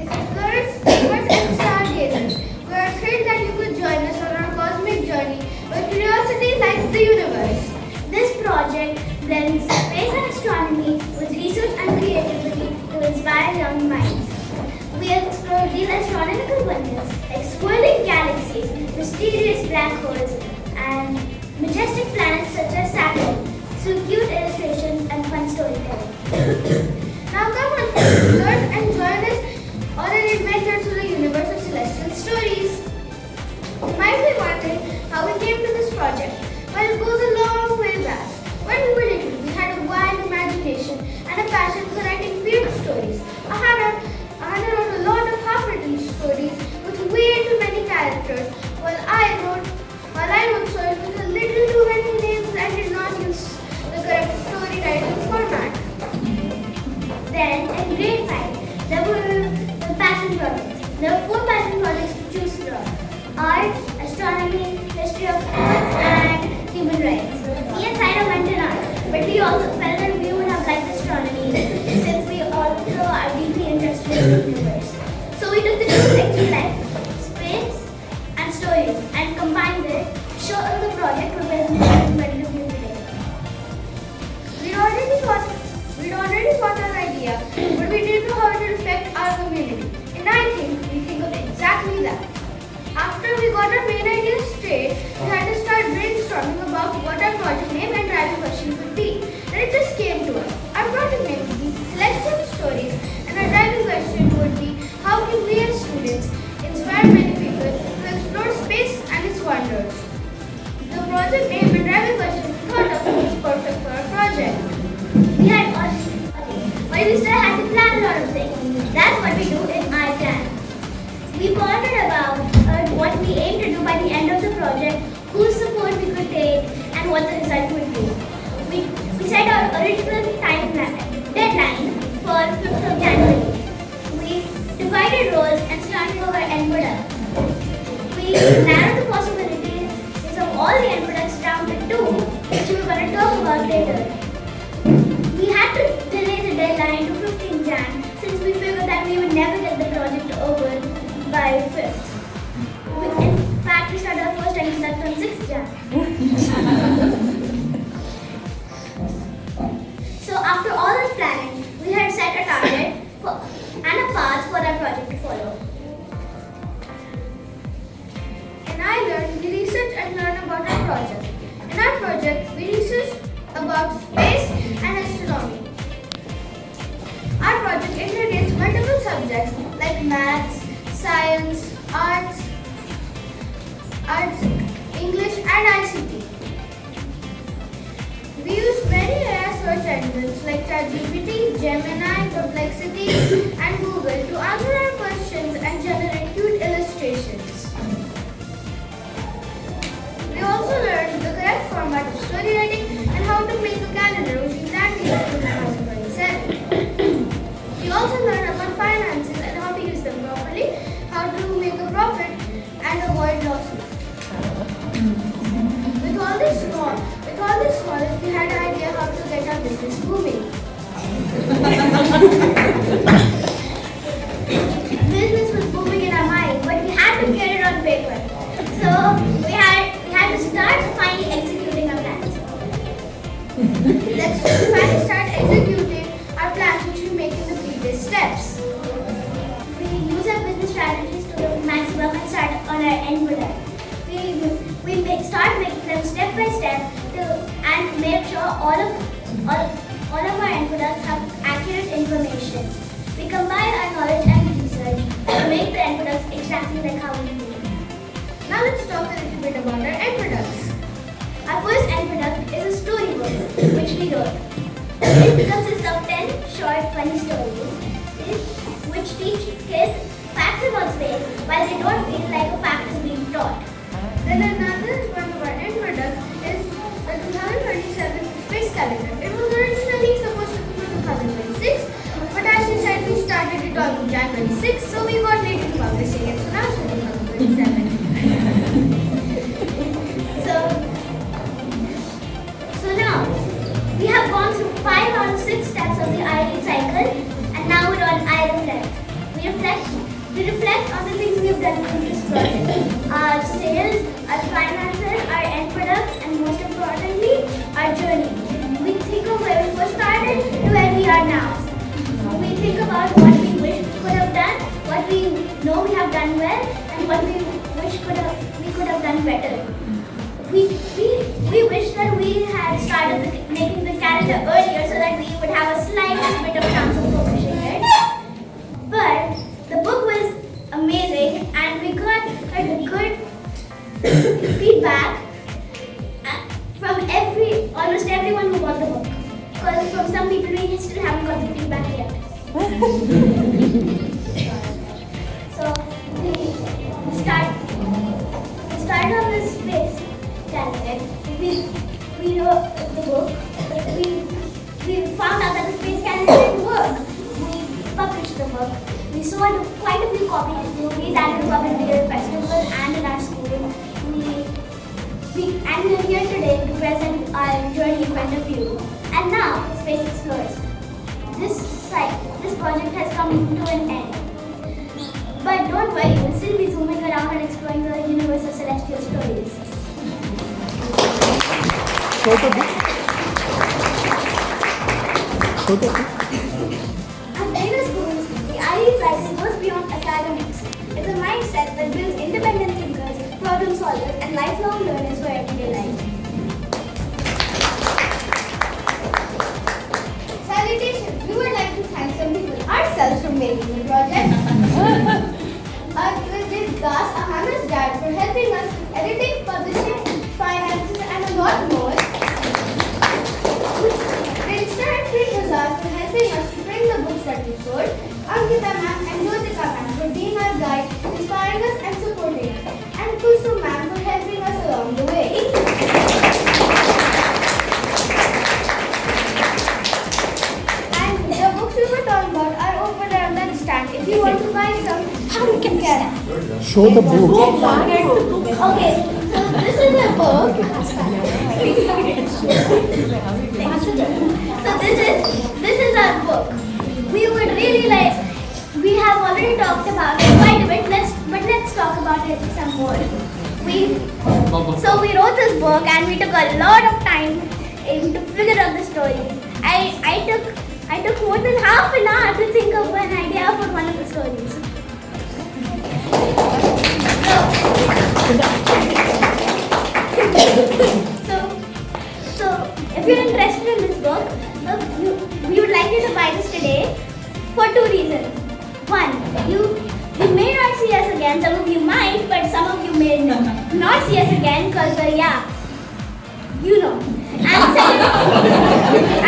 Explorers, dreamers, and stargazers, we are thrilled that you could join us on our cosmic journey where curiosity lights the universe. This project blends space and astronomy with research and creativity to inspire young minds. We explore these astronomical wonders like swirling galaxies, mysterious black holes, and majestic planets such as Saturn through cute illustrations and fun storytelling. Now come on, explorers, and join us on an adventure through the universe of celestial stories. You might be wondering how we came to this project. Well, it goes a long way back. When we were little, we had a wild imagination and a passion for writing weird stories. Ahana wrote a lot of half-written stories with way too many characters, while I wrote stories with a little too many names and did not use the correct story writing format. Then, in grade 5, there were the passion projects. There were 4 passion projects to choose from: art, astronomy, history of arts, and human rights. Me and Sayra went in art, but we also felt that we would have liked astronomy since we also are deeply interested in the universe. So we took the 2 sections like space and stories and combined it to show the project representation ready to view today. We'd already got our idea, but we didn't know how it would affect our community. And I think we think of exactly that. After we got our main idea straight, we had to start brainstorming about what our project name and driving question would be. And it just came to us. Our project name would be Celestial Stories, and our driving question would be how can we as students inspire many people to explore space and its wonders. The project name and driving question we thought of was perfect for our project. We had auditions, but we still had to plan a lot of things. That's what we do in iPlan. We pondered about what we aim to do by the end of the project, whose support we could take, and what the result would be. We set our original deadline for 5th of January. We divided roles and started over end products. We narrowed the possibilities of all the end products down to 2, which we were going to talk about later. We had to delay the deadline to 15th Jan since we figured that we would never get the project over by 5th. In fact, we started our first end product on 6th Jan. So after all this planning, we had set a target and a path for our project to follow. And I learned, we researched and learned about our project. In our project, we researched about space and astronomy. Our project integrates multiple subjects like maths, science, arts, English, and ICT. We use many AI search engines like ChatGPT, Gemini, Perplexity, and Google to answer our questions and generate cute illustrations. We also learned the correct format of story writing and how to make a calendar which we plan to use in 2027. We also learned about finances and how to use them properly, how to make a profit and avoid losses. With all this knowledge, we had an idea how to get our business booming. Business was booming in our mind, but we had to get it on paper. So we had to start finally executing our plans. Let's finally start executing our plans which we make in the previous steps. We use our business strategies to the maximum and start on our end product. We start making them step by step and make sure all of our end products have accurate information. We combine our knowledge and research to make the end products exactly like how we do it. Now let's talk a little bit about our end products. Our first end product is a storybook, which we wrote. It consists of 10 short, funny stories, which teach kids facts about space while they don't feel like a fact is being taught. Then another one of our end products is the 2027 space calendar. It was originally supposed to be for 2026, but as you said, we started it on January 6th, so we got late in publishing it. So now it's 2027. So now we have gone through 5 out of 6 steps of the ID cycle, and now we're on I reflect. We reflect about what we wish we could have done, what we know we have done well, and what we wish we could have done better. We wish that we had started making the calendar earlier so that we would have a slightest bit of chance of publishing it. But the book was amazing and we got a good feedback from almost everyone who bought the book. Because from some people we still haven't got the feedback yet. So we started on this space calendar. We wrote the book. We found out that the space calendar didn't work. We published the book. We sold quite a few copies. We ran the public video festival and in our school. And we're here today to present our journey point of view. And now, Space Explorers. This project has come to an end. But don't worry, we'll still be zooming around and exploring the universe of celestial stories. At Vega School, the IE practice goes beyond academics. It's a mindset that builds independent thinkers, problem solvers, and lifelong learners for everyday life. Salutations! We would like to thank some people ourselves for making the project. We did ask Ahana's dad for helping us with editing, publishing, finances, and a lot more. For helping us to bring the books that we sold, Ankita ma'am and Jyotika ma'am for being our guide, inspiring us and supporting us, and Kusum ma'am for helping us along the way. And the books we were talking about are over there on that stand. If you want to buy some, you can get it. Show the book. Okay, so this is a book. So this is our book. We would really we have already talked about it quite a bit, but let's talk about it some more. So we wrote this book and we took a lot of time to figure out the stories. I took more than half an hour to think of an idea for one of the stories. So if you're interested in this book, we would like you to buy this today for two reasons. One, you may not see us again. Some of you might, but some of you may not see us again because, you know. And